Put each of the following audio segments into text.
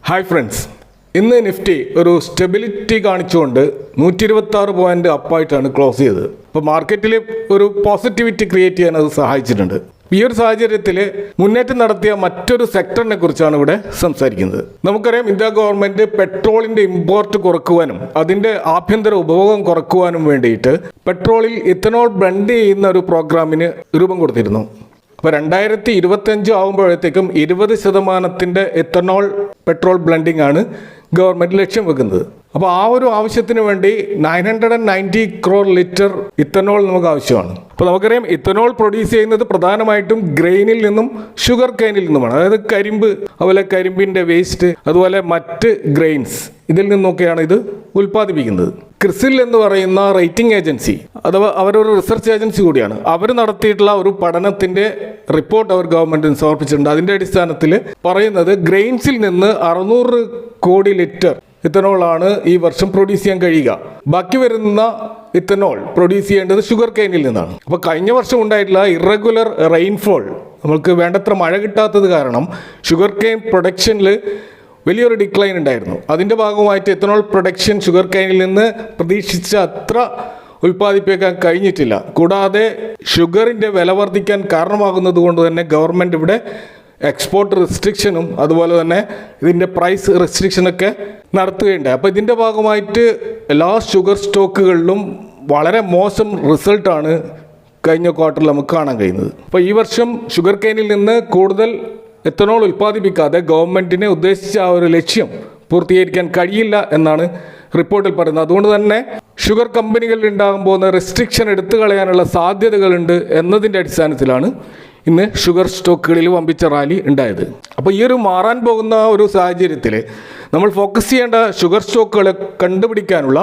Hi friends, ഇന്ന് Nifty ഒരു stability കാണിച്ചുകൊണ്ട് 126 പോയിന്റ് അപ്പായിട്ടാണ് ക്ലോസ് ചെയ്തത്. അപ്പോൾ മാർക്കറ്റിൽ ഒരു പോസിറ്റിവിറ്റി ക്രിയേറ്റ് ചെയ്യാൻ അത് സഹായിച്ചിട്ടുണ്ട്. ഈ ഒരു സാഹചര്യത്തിൽ മുന്നേറ്റം നടത്തിയ മറ്റൊരു സെക്ടറിനെ കുറിച്ചാണ് ഇവിടെ സംസാരിക്കുന്നത്. നമുക്കറിയാം, ഇന്ത്യ ഗവൺമെന്റ് പെട്രോളിന്റെ ഇമ്പോർട്ട് കുറക്കുവാനും അതിന്റെ ആഭ്യന്തര ഉപഭോഗം കുറക്കുവാനും വേണ്ടിയിട്ട് പെട്രോളിൽ ഇഥനോൾ ബ്ലെൻഡ് ചെയ്യുന്ന ഒരു പ്രോഗ്രാമിന് രൂപം കൊടുത്തിരുന്നു. അപ്പോൾ 2025 ആകുമ്പോഴത്തേക്കും 20% എത്തനോൾ പെട്രോൾ ബ്ലെൻഡിംഗ് ആണ് ഗവൺമെന്റ് ലക്ഷ്യം വെക്കുന്നത്. അപ്പോൾ ആ ഒരു ആവശ്യത്തിന് വേണ്ടി 990 crore ലിറ്റർ ഇത്തനോൾ നമുക്ക് ആവശ്യമാണ്. അപ്പോൾ നമുക്കറിയാം, ഇത്തനോൾ പ്രൊഡ്യൂസ് ചെയ്യുന്നത് പ്രധാനമായിട്ടും ഗ്രെയിനിൽ നിന്നും ഷുഗർ കെയിനിൽ നിന്നുമാണ്. അതായത് കരിമ്പ്, അതുപോലെ കരിമ്പിൻ്റെ വേസ്റ്റ്, അതുപോലെ മറ്റ് ഗ്രെയിൻസ്, ഇതിൽ നിന്നൊക്കെയാണ് ഇത് ഉൽപ്പാദിപ്പിക്കുന്നത്. ക്രിസിൽ എന്ന് പറയുന്ന റേറ്റിംഗ് ഏജൻസി, അഥവാ അവരൊരു റിസർച്ച് ഏജൻസി കൂടിയാണ്. അവർ നടത്തിയിട്ടുള്ള ഒരു പഠനത്തിന്റെ റിപ്പോർട്ട് അവർ ഗവൺമെന്റിന് സമർപ്പിച്ചിട്ടുണ്ട്. അതിന്റെ അടിസ്ഥാനത്തിൽ പറയുന്നത് ഗ്രെയിൻസിൽ നിന്ന് 600 കോടി ലിറ്റർ ഇത്തനോളാണ് ഈ വർഷം പ്രൊഡ്യൂസ് ചെയ്യാൻ കഴിയുക. ബാക്കി വരുന്ന ഇത്തനോൾ പ്രൊഡ്യൂസ് ചെയ്യേണ്ടത് ഷുഗർ കെയിനിൽ നിന്നാണ്. അപ്പോൾ കഴിഞ്ഞ വർഷം ഉണ്ടായിട്ടുള്ള ഇറഗുലർ റെയിൻഫോൾ, നമ്മൾക്ക് വേണ്ടത്ര മഴ കിട്ടാത്തത് കാരണം ഷുഗർ കെയിൻ പ്രൊഡക്ഷനിൽ വലിയൊരു ഡിക്ലൈൻ ഉണ്ടായിരുന്നു. അതിൻ്റെ ഭാഗമായിട്ട് എത്തനോൾ പ്രൊഡക്ഷൻ ഷുഗർ കെയിനിൽ നിന്ന് പ്രതീക്ഷിച്ച അത്ര ഉൽപ്പാദിപ്പിക്കാൻ കഴിഞ്ഞിട്ടില്ല. കൂടാതെ ഷുഗറിൻ്റെ വില വർദ്ധിക്കാൻ കാരണമാകുന്നത് കൊണ്ട് തന്നെ ഗവൺമെൻറ് ഇവിടെ എക്സ്പോർട്ട് റെസ്ട്രിക്ഷനും അതുപോലെ തന്നെ ഇതിൻ്റെ പ്രൈസ് റെസ്ട്രിക്ഷനൊക്കെ നടത്തുകയുണ്ടായി. അപ്പോൾ ഇതിൻ്റെ ഭാഗമായിട്ട് എല്ലാ ഷുഗർ സ്റ്റോക്കുകളിലും വളരെ മോശം റിസൾട്ടാണ് കഴിഞ്ഞ ക്വാർട്ടറിൽ നമുക്ക് കാണാൻ കഴിയുന്നത്. അപ്പോൾ ഈ വർഷം ഷുഗർ കെയിനിൽ നിന്ന് കൂടുതൽ എത്തനോൾ ഉൽപ്പാദിപ്പിക്കാതെ ഗവൺമെൻറ്റിനെ ഉദ്ദേശിച്ച ആ ഒരു ലക്ഷ്യം പൂർത്തീകരിക്കാൻ കഴിയില്ല എന്നാണ് റിപ്പോർട്ടിൽ പറയുന്നത്. അതുകൊണ്ട് തന്നെ ഷുഗർ കമ്പനികളിൽ ഉണ്ടാകാൻ പോകുന്ന റെസ്ട്രിക്ഷൻ എടുത്തു കളയാനുള്ള സാധ്യതകളുണ്ട് എന്നതിൻ്റെ അടിസ്ഥാനത്തിലാണ് ഇന്ന് ഷുഗർ സ്റ്റോക്കുകളിൽ വമ്പിച്ച റാലി ഉണ്ടായത്. അപ്പോൾ ഈ ഒരു മാറാൻ പോകുന്ന ഒരു സാഹചര്യത്തിൽ നമ്മൾ ഫോക്കസ് ചെയ്യേണ്ട ഷുഗർ സ്റ്റോക്കുകളെ കണ്ടുപിടിക്കാനുള്ള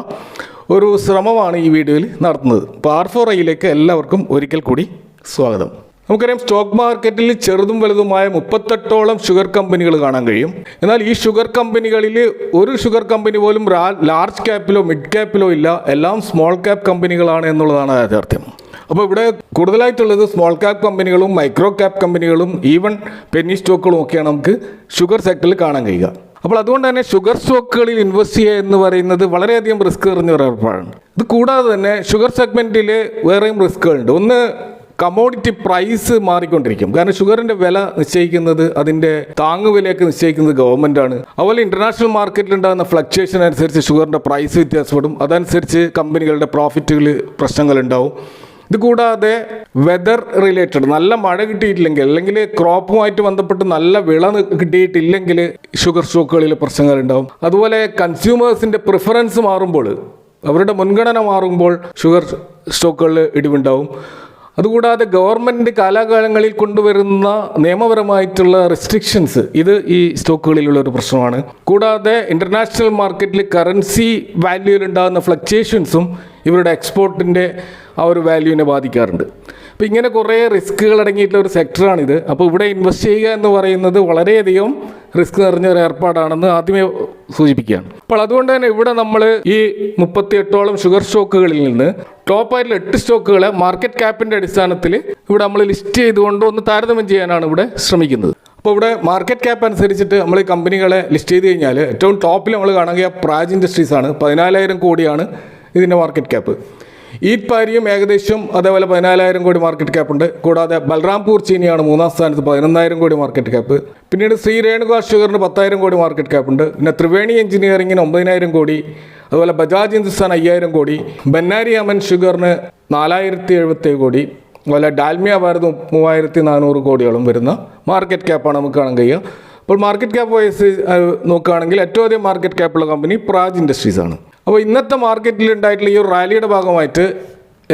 ഒരു ശ്രമമാണ് ഈ വീഡിയോയിൽ നടത്തുന്നത്. അപ്പോൾ R4iയിലേക്ക് എല്ലാവർക്കും ഒരിക്കൽ കൂടി സ്വാഗതം. നമുക്കറിയാം, സ്റ്റോക്ക് മാർക്കറ്റിൽ ചെറുതും വലുതുമായ 38ഓളം ഷുഗർ കമ്പനികൾ കാണാൻ കഴിയും. എന്നാൽ ഈ ഷുഗർ കമ്പനികളിൽ ഒരു ഷുഗർ കമ്പനി പോലും ലാർജ് ക്യാപ്പിലോ മിഡ് ക്യാപ്പിലോ ഇല്ല. എല്ലാം സ്മോൾ ക്യാപ്പ് കമ്പനികളാണ് എന്നുള്ളതാണ് യാഥാർത്ഥ്യം. അപ്പോൾ ഇവിടെ കൂടുതലായിട്ടുള്ളത് സ്മോൾ ക്യാപ്പ് കമ്പനികളും മൈക്രോ ക്യാപ്പ് കമ്പനികളും ഈവൻ പെന്നി സ്റ്റോക്കുകളും ഒക്കെയാണ് നമുക്ക് ഷുഗർ സെക്ടറിൽ കാണാൻ കഴിയുക. അപ്പോൾ അതുകൊണ്ട് തന്നെ ഷുഗർ സ്റ്റോക്കുകളിൽ ഇൻവെസ്റ്റ് ചെയ്യുക എന്ന് പറയുന്നത് വളരെയധികം റിസ്ക് നിറഞ്ഞ ഒരു ഏർപ്പാടാണ്. ഇത് കൂടാതെ തന്നെ ഷുഗർ സെഗ്മെൻറ്റിൽ വേറെയും റിസ്ക്കുകളുണ്ട്. ഒന്ന്, കമോഡിറ്റി പ്രൈസ് മാറിക്കൊണ്ടിരിക്കും. കാരണം ഷുഗറിൻ്റെ വില നിശ്ചയിക്കുന്നത്, അതിൻ്റെ താങ്ങുവിലയൊക്കെ നിശ്ചയിക്കുന്നത് ഗവൺമെൻറ്റാണ്. അതുപോലെ ഇൻ്റർനാഷണൽ മാർക്കറ്റിൽ ഉണ്ടാകുന്ന ഫ്ലക്ച്വേഷൻ അനുസരിച്ച് ഷുഗറിൻ്റെ പ്രൈസ് വ്യത്യാസപ്പെടും. അതനുസരിച്ച് കമ്പനികളുടെ പ്രോഫിറ്റുകൾ പ്രശ്നങ്ങളുണ്ടാവും. ഇത് കൂടാതെ വെതർ റിലേറ്റഡ്, നല്ല മഴ കിട്ടിയിട്ടില്ലെങ്കിൽ അല്ലെങ്കിൽ ക്രോപ്പുമായിട്ട് ബന്ധപ്പെട്ട് നല്ല വിള കിട്ടിയിട്ടില്ലെങ്കിൽ ഷുഗർ സ്റ്റോക്കുകളിൽ പ്രശ്നങ്ങളുണ്ടാവും. അതുപോലെ കൺസ്യൂമേഴ്സിൻ്റെ പ്രിഫറൻസ് മാറുമ്പോൾ, അവരുടെ മുൻഗണന മാറുമ്പോൾ ഷുഗർ സ്റ്റോക്കുകളിൽ ഇടിവുണ്ടാവും. അതുകൂടാതെ ഗവൺമെൻറ് കാലാകാലങ്ങളിൽ കൊണ്ടുവരുന്ന നിയമപരമായിട്ടുള്ള റെസ്ട്രിക്ഷൻസ്, ഇത് ഈ സ്റ്റോക്കുകളിലുള്ള ഒരു പ്രശ്നമാണ്. കൂടാതെ ഇൻ്റർനാഷണൽ മാർക്കറ്റിൽ കറൻസി വാല്യൂവിലുണ്ടാകുന്ന ഫ്ലക്ച്വേഷൻസും ഇവരുടെ എക്സ്പോർട്ടിൻ്റെ ആ ഒരു വാല്യൂവിനെ ബാധിക്കാറുണ്ട്. അപ്പോൾ ഇങ്ങനെ കുറേ റിസ്ക്കുകൾ അടങ്ങിയിട്ടുള്ള ഒരു സെക്ടറാണിത്. അപ്പോൾ ഇവിടെ ഇൻവെസ്റ്റ് ചെയ്യുക എന്ന് പറയുന്നത് വളരെയധികം റിസ്ക് നിറഞ്ഞ ഒരു ഏർപ്പാടാണെന്ന് ആദ്യമേ സൂചിപ്പിക്കുകയാണ്. അപ്പോൾ അതുകൊണ്ട് തന്നെ ഇവിടെ നമ്മൾ ഈ 38ഓളം ഷുഗർ സ്റ്റോക്കുകളിൽ നിന്ന് ടോപ്പായിട്ടുള്ള 8 സ്റ്റോക്കുകളെ മാർക്കറ്റ് ക്യാപ്പിൻ്റെ അടിസ്ഥാനത്തിൽ ഇവിടെ നമ്മൾ ലിസ്റ്റ് ചെയ്തുകൊണ്ട് ഒന്ന് താരതമ്യം ചെയ്യാനാണ് ഇവിടെ ശ്രമിക്കുന്നത്. അപ്പോൾ ഇവിടെ മാർക്കറ്റ് ക്യാപ്പ് അനുസരിച്ചിട്ട് നമ്മൾ ഈ കമ്പനികളെ ലിസ്റ്റ് ചെയ്ത് കഴിഞ്ഞാൽ ഏറ്റവും ടോപ്പിൽ നമ്മൾ കാണുക പ്രാജ് ഇൻഡസ്ട്രീസ് ആണ്. 14,000 കോടിയാണ് ഇതിൻ്റെ മാർക്കറ്റ് ക്യാപ്പ്. ഈറ്റ് പാരിയും ഏകദേശം അതേപോലെ 14,000 കോടി മാർക്കറ്റ് ക്യാപ്പ് ഉണ്ട്. കൂടാതെ ബൽറാംപൂർ ചീനിയാണ് 3-ാം സ്ഥാനത്ത് 11,000 കോടി മാർക്കറ്റ് ക്യാപ്പ്. പിന്നീട് ശ്രീ രേണുക ഷുഗറിന് 10,000 കോടി മാർക്കറ്റ് ക്യാപ്പ് ഉണ്ട്. പിന്നെ ത്രിവേണി എഞ്ചിനീയറിംഗിന് 9,000 കോടി, അതുപോലെ ബജാജ് ഹിന്ദുസ്ഥാൻ 5,000 കോടി, ബന്നാരി അമൻ ഷുഗറിന് 4,077 കോടി, അതുപോലെ ഡാൽമിയ ഭാരത് 3,400 കോടിയോളം വരുന്ന മാർക്കറ്റ് ക്യാപ്പാണ് നമുക്ക് കാണാൻ കഴിയുക. അപ്പോൾ മാർക്കറ്റ് ക്യാപ്പ് വൈസ് നോക്കുകയാണെങ്കിൽ ഏറ്റവും അധികം മാർക്കറ്റ് ക്യാപ്പുള്ള കമ്പനി പ്രാജ് ഇൻഡസ്ട്രീസ് ആണ്. അപ്പോൾ ഇന്നത്തെ മാർക്കറ്റിൽ ഉണ്ടായിട്ടുള്ള ഈ ഒരു റാലിയുടെ ഭാഗമായിട്ട്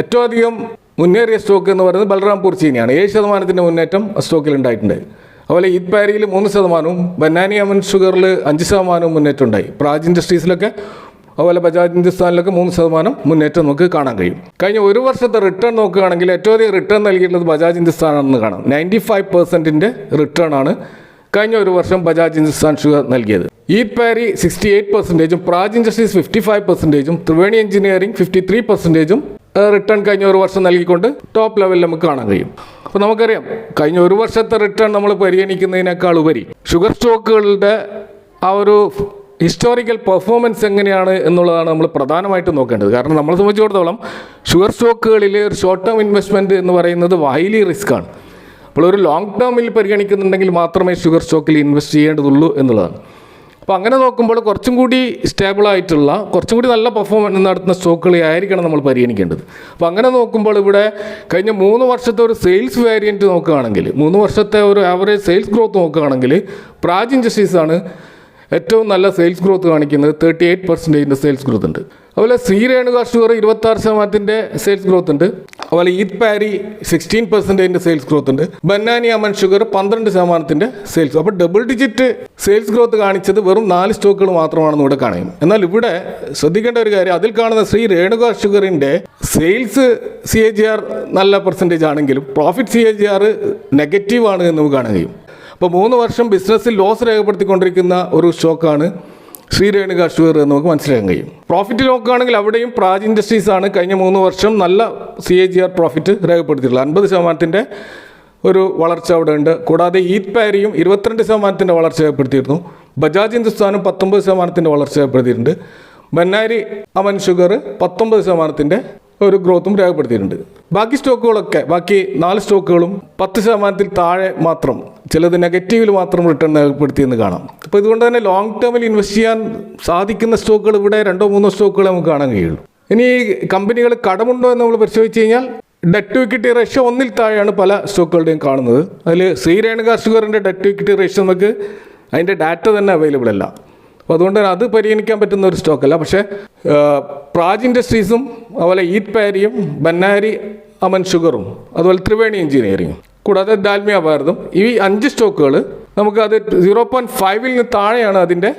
ഏറ്റവും അധികം മുന്നേറിയ സ്റ്റോക്ക് എന്ന് പറയുന്നത് ബൽറാംപൂർ ചീനിയാണ്. 7% മുന്നേറ്റം സ്റ്റോക്കിൽ ഉണ്ടായിട്ടുണ്ട്. അതുപോലെ ഈറ്റ് പാരിയിൽ 3%, ബന്നാനി അമൻ ഷുഗറിൽ 5% മുന്നേറ്റം ഉണ്ടായി. പ്രാജ് ഇൻഡസ്ട്രീസിലൊക്കെ അതുപോലെ ബജാജ് ഹിന്ദുസ്ഥാനിലൊക്കെ 3% മുന്നേറ്റം നമുക്ക് കാണാൻ കഴിയും. കഴിഞ്ഞ ഒരു വർഷത്തെ റിട്ടേൺ നോക്കുകയാണെങ്കിൽ ഏറ്റവും അധികം റിട്ടേൺ നൽകിയിട്ടുള്ളത് ബജാജ് ഹിന്ദുസ്ഥാനാണെന്ന് കാണാം. 95% റിട്ടേൺ ആണ് കഴിഞ്ഞ ഒരു വർഷം ബജാജ് ഹിന്ദുസ്ഥാൻ ഷുഗർ നൽകിയത്. ഈറ്റ് പാരി 68%, Praj industries 55%, Triveni engineering 53% return കഴിഞ്ഞ ഒരു വർഷം നൽകിക്കൊണ്ട് ടോപ്പ് ലെവലിൽ നമുക്ക് കാണാൻ കഴിയും. അപ്പോൾ നമുക്കറിയാം, കഴിഞ്ഞ ഒരു വർഷത്തെ റിട്ടേൺ നമ്മൾ പരിഗണിക്കുന്നതിനേക്കാൾ ഉപരി ഷുഗർ സ്റ്റോക്കുകളുടെ ആ ഒരു ഹിസ്റ്റോറിക്കൽ പെർഫോമൻസ് എങ്ങനെയാണ് എന്നുള്ളതാണ് നമ്മൾ പ്രധാനമായിട്ടും നോക്കേണ്ടത്. കാരണം നമ്മളെ സംബന്ധിച്ചിടത്തോളം ഷുഗർ സ്റ്റോക്കുകളിൽ ഒരു ഷോർട്ട് ടേം ഇൻവെസ്റ്റ്മെൻറ്റ് എന്ന് പറയുന്നത് ഹൈലി റിസ്ക്കാണ്. അപ്പോൾ ഒരു ലോങ് ടേമിൽ പരിഗണിക്കുന്നുണ്ടെങ്കിൽ മാത്രമേ ഷുഗർ സ്റ്റോക്കിൽ ഇൻവെസ്റ്റ് ചെയ്യേണ്ടതുള്ളൂ എന്നുള്ളതാണ്. അപ്പോൾ അങ്ങനെ നോക്കുമ്പോൾ കുറച്ചും കൂടി സ്റ്റേബിളായിട്ടുള്ള കുറച്ചും കൂടി നല്ല പെർഫോമൻസ് നടത്തുന്ന സ്റ്റോക്കുകളെ ആയിരിക്കണം നമ്മൾ പരിഗണിക്കേണ്ടത്. അപ്പോൾ അങ്ങനെ നോക്കുമ്പോൾ ഇവിടെ കഴിഞ്ഞ 3 വർഷത്തെ ഒരു സെയിൽസ് വേരിയൻറ്റ് നോക്കുകയാണെങ്കിൽ, 3 വർഷത്തെ ഒരു ആവറേജ് സെയിൽസ് ഗ്രോത്ത് നോക്കുകയാണെങ്കിൽ പ്രാജ് ഇൻഡസ്ട്രീസാണ് ഏറ്റവും നല്ല സെയിൽസ് ഗ്രോത്ത് കാണിക്കുന്നത്. 38% സെയിൽസ് ഗ്രോത്ത് ഉണ്ട്. അതുപോലെ Shri Renuka sugar 26% sales growth ഉണ്ട്. അതുപോലെ ഈറ്റ് പാരി 16% സെയിൽസ് ഗ്രോത്ത് ഉണ്ട്. ബന്നാനി അമൻ ഷുഗർ 12% സെയിൽസ്. അപ്പോൾ ഡബിൾ ഡിജിറ്റ് സെയിൽസ് ഗ്രോത്ത് കാണിച്ചത് വെറും 4 സ്റ്റോക്കുകൾ മാത്രമാണെന്ന് ഇവിടെ കാണും. എന്നാൽ ഇവിടെ ശ്രദ്ധിക്കേണ്ട ഒരു കാര്യം, അതിൽ കാണുന്ന ശ്രീ രേണുക ഷുഗറിൻ്റെ സെയിൽസ് CAGR നല്ല പെർസെൻറ്റേജ് ആണെങ്കിലും പ്രോഫിറ്റ് CAGR നെഗറ്റീവാണ് എന്ന് നമുക്ക് കാണാൻ കഴിയും. അപ്പോൾ 3 വർഷം ബിസിനസ്സിൽ ലോസ് രേഖപ്പെടുത്തിക്കൊണ്ടിരിക്കുന്ന ഒരു സ്റ്റോക്കാണ് ശ്രീ രേണുക ഷുഗർ എന്ന് നമുക്ക് മനസ്സിലാക്കാൻ കഴിയും. പ്രോഫിറ്റ് നോക്കുകയാണെങ്കിൽ അവിടെയും പ്രാജ് ഇൻഡസ്ട്രീസ് ആണ് കഴിഞ്ഞ 3 വർഷം നല്ല CAGR പ്രോഫിറ്റ് രേഖപ്പെടുത്തിയിട്ടുള്ളത്. 50% ഒരു വളർച്ച അവിടെ ഉണ്ട്. കൂടാതെ ഈറ്റ് പാരിയും 22% വളർച്ച രേഖപ്പെടുത്തിയിരുന്നു. ബജാജ് ഹിന്ദുസ്ഥാനും 19% വളർച്ച രേഖപ്പെടുത്തിയിട്ടുണ്ട്. ബന്നാരി അമൻ ഷുഗർ 19% ഒരു ഗ്രോത്തും രേഖപ്പെടുത്തിയിട്ടുണ്ട്. ബാക്കി സ്റ്റോക്കുകളൊക്കെ, ബാക്കി 4 സ്റ്റോക്കുകളും 10% താഴെ മാത്രം, ചിലത് നെഗറ്റീവിൽ മാത്രം റിട്ടേൺ രേഖപ്പെടുത്തിയെന്ന് കാണാം. അപ്പോൾ ഇതുകൊണ്ട് തന്നെ ലോങ് ടേമിൽ ഇൻവെസ്റ്റ് ചെയ്യാൻ സാധിക്കുന്ന സ്റ്റോക്കുകൾ ഇവിടെ 2-3 സ്റ്റോക്കുകൾ നമുക്ക് കാണാൻ കഴിയുള്ളൂ. ഇനി കമ്പനികൾ കടമുണ്ടോ എന്ന് നമ്മൾ പരിശോധിച്ച് കഴിഞ്ഞാൽ ഡെറ്റ് ടു ഇക്വിറ്റി റേഷ്യോ 1-ൽ താഴെയാണ് പല സ്റ്റോക്കുകളുടെയും കാണുന്നത്. അതിൽ ശ്രീ രേണുക ഷുഗറിൻ്റെ ഡെറ്റ് ടു ഇക്വിറ്റി റേഷ്യോ നമുക്ക് അതിൻ്റെ ഡാറ്റ തന്നെ അവൈലബിൾ അല്ല. അപ്പോൾ അതുകൊണ്ട് തന്നെ അത് പരിഗണിക്കാൻ പറ്റുന്ന ഒരു സ്റ്റോക്കല്ല. പക്ഷേ പ്രാജ് ഇൻഡസ്ട്രീസും അതുപോലെ ഈറ്റ് പാരിയും ബന്നാരി അമൻ ഷുഗറും അതുപോലെ ത്രിവേണി എഞ്ചിനീയറിംഗും കൂടാതെ ഡാൽമിയ ഭാരതും, ഈ 5 സ്റ്റോക്കുകൾ നമുക്കത് 0.5-ൽ നിന്ന് താഴെയാണ് അതിൻ്റെ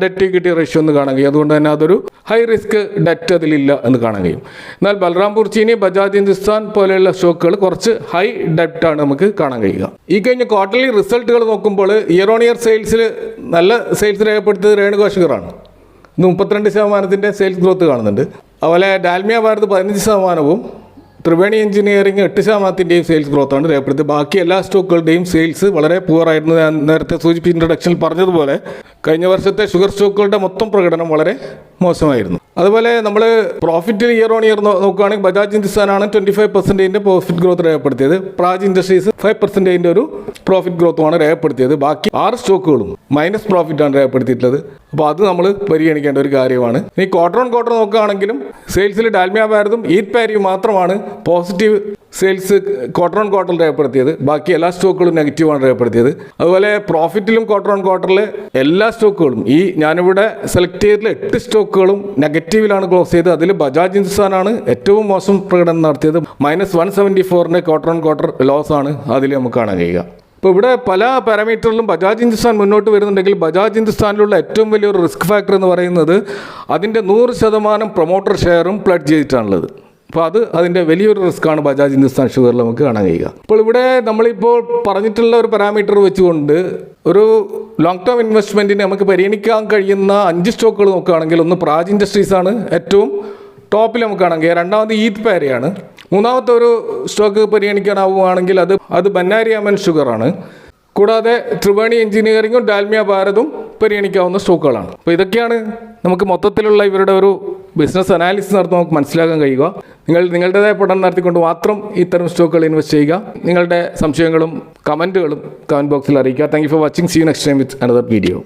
ഡെറ്റ് ഇക്വിറ്റി റേഷ്യോ എന്ന് കാണാൻ കഴിയും. അതുകൊണ്ട് തന്നെ അതൊരു ഹൈ റിസ്ക് ഡെറ്റ് അതിലില്ല എന്ന് കാണാൻ കഴിയും. എന്നാൽ ബൽറാംപൂർ ചീനി, ബജാജ് ഹിന്ദുസ്ഥാൻ പോലെയുള്ള സ്റ്റോക്കുകൾ കുറച്ച് ഹൈ ഡെറ്റാണ് നമുക്ക് കാണാൻ കഴിയുക. ഈ കഴിഞ്ഞ ക്വാർട്ടർലി റിസൾട്ടുകൾ നോക്കുമ്പോൾ ഇയർ ഓൺ ഇയർ സെയിൽസിൽ നല്ല സെയിൽസ് രേഖപ്പെടുത്തിയത് രേണുക ഷുഗറാണ്. 32% സെയിൽസ് ഗ്രോത്ത് കാണുന്നുണ്ട്. അതുപോലെ ഡാൽമിയ ഭാരത് 15%, ത്രിവേണി എഞ്ചിനീയറിംഗ് 8%-ൻ്റെയും സെയിൽസ് ഗ്രോത്താണ് രേഖപ്പെടുത്തിയത്. ബാക്കി എല്ലാ സ്റ്റോക്കുകളുടെയും സെയിൽസ് വളരെ പുവറായിരുന്നു. ഞാൻ നേരത്തെ സൂചിപ്പിച്ച ഇൻട്രൊഡക്ഷനിൽ പറഞ്ഞതുപോലെ കഴിഞ്ഞ വർഷത്തെ ഷുഗർ സ്റ്റോക്കുകളുടെ മൊത്തം പ്രകടനം വളരെ മോശമായിരുന്നു. അതുപോലെ നമ്മൾ പ്രോഫിറ്റിൽ ഇയർ ഓൺ ഇയർ നോക്കുകയാണെങ്കിൽ ബജാജ് ഹിന്ദുസ്ഥാനാണ് 25% പ്രോഫിറ്റ് ഗ്രോത്ത് രേഖപ്പെടുത്തിയത്. പ്രാജ് ഇൻഡസ്ട്രീസ് 5% ഒരു പ്രോഫിറ്റ് ഗ്രോത്തുമാണ് രേഖപ്പെടുത്തിയത്. ബാക്കി 6 സ്റ്റോക്കുകളും മൈനസ് പ്രോഫിറ്റാണ് രേഖപ്പെടുത്തിയിട്ടുള്ളത്. അപ്പോൾ അത് നമ്മൾ പരിഗണിക്കേണ്ട ഒരു കാര്യമാണ്. ഇനി ക്വാർട്ടർ ഓൺ ക്വാർട്ടർ നോക്കുകയാണെങ്കിലും സെയിൽസിൽ ഡാൽമിയ ഭാരതും ഈറ്റ് പാരിയും മാത്രമാണ് പോസിറ്റീവ് സെയിൽസ് ക്വാർട്ടർ ഓൺ ക്വാർട്ടറിൽ രേഖപ്പെടുത്തിയത്. ബാക്കി എല്ലാ സ്റ്റോക്കുകളും നെഗറ്റീവാണ് രേഖപ്പെടുത്തിയത്. അതുപോലെ പ്രോഫിറ്റിലും ക്വാർട്ടർ ഓൺ ക്വാർട്ടറിൽ എല്ലാ സ്റ്റോക്കുകളും, ഈ ഞാനിവിടെ സെലക്ട് ചെയ്തിട്ടുള്ള 8 സ്റ്റോക്കുകളും നെഗറ്റീവിലാണ് ക്ലോസ് ചെയ്തത്. അതിൽ ബജാജ് ഹിന്ദുസ്ഥാനാണ് ഏറ്റവും മോശം പ്രകടനം നടത്തിയത്. -174 ക്വാർട്ടർ ഓൺ ക്വാർട്ടർ ലോസ് ആണ് അതിൽ നമുക്ക് കാണാൻ കഴിയുക. ഇപ്പോൾ ഇവിടെ പല പാരാമീറ്ററിലും ബജാജ് ഹിന്ദുസ്ഥാൻ മുന്നോട്ട് വരുന്നുണ്ടെങ്കിൽ ബജാജ് ഹിന്ദുസ്ഥാനിലുള്ള ഏറ്റവും വലിയൊരു റിസ്ക് ഫാക്ടർ എന്ന് പറയുന്നത് അതിൻ്റെ 100% പ്രൊമോട്ടർ ഷെയറും പ്ലഡ് ചെയ്തിട്ടാണുള്ളത്. അപ്പോൾ അതിൻ്റെ വലിയൊരു റിസ്ക്കാണ് ബജാജ് ഹിന്ദുസ്ഥാൻ ഷുഗറിൽ നമുക്ക് കാണാൻ കഴിയുക. അപ്പോൾ ഇവിടെ നമ്മളിപ്പോൾ പറഞ്ഞിട്ടുള്ള ഒരു പാരാമീറ്റർ വെച്ചുകൊണ്ട് ഒരു ലോങ് ടേം ഇൻവെസ്റ്റ്മെൻറ്റിന് നമുക്ക് പരിഗണിക്കാൻ കഴിയുന്ന 5 സ്റ്റോക്കുകൾ നോക്കുകയാണെങ്കിൽ ഒന്ന് പ്രാജ് ഇൻഡസ്ട്രീസാണ് ഏറ്റവും ടോപ്പിൽ നമുക്ക് കാണാൻ കഴിയുക. രണ്ടാമത് ഈറ്റ് പാരിയാണ്. മൂന്നാമത്തെ ഒരു സ്റ്റോക്ക് പരിഗണിക്കാനാവുകയാണെങ്കിൽ അത് ബന്നാരി അമൻ ഷുഗറാണ്. കൂടാതെ ത്രിവേണി എഞ്ചിനീയറിംഗും ഡാൽമിയ ഭാരതും പരിഗണിക്കാവുന്ന സ്റ്റോക്കുകളാണ്. അപ്പോൾ ഇതൊക്കെയാണ് നമുക്ക് മൊത്തത്തിലുള്ള ഇവരുടെ ഒരു ബിസിനസ് അനാലിസിസ് നടത്തുമ്പോൾ നമുക്ക് മനസ്സിലാക്കാൻ കഴിയുക. നിങ്ങളുടേതായ പഠനം നടത്തിക്കൊണ്ട് മാത്രം ഇത്തരം സ്റ്റോക്കുകൾ ഇൻവെസ്റ്റ് ചെയ്യുക. നിങ്ങളുടെ സംശയങ്ങളും കമൻറ്റുകളും കമൻറ്റ് ബോക്സിൽ അറിയിക്കുക. Thank you for watching. See you next time with another video.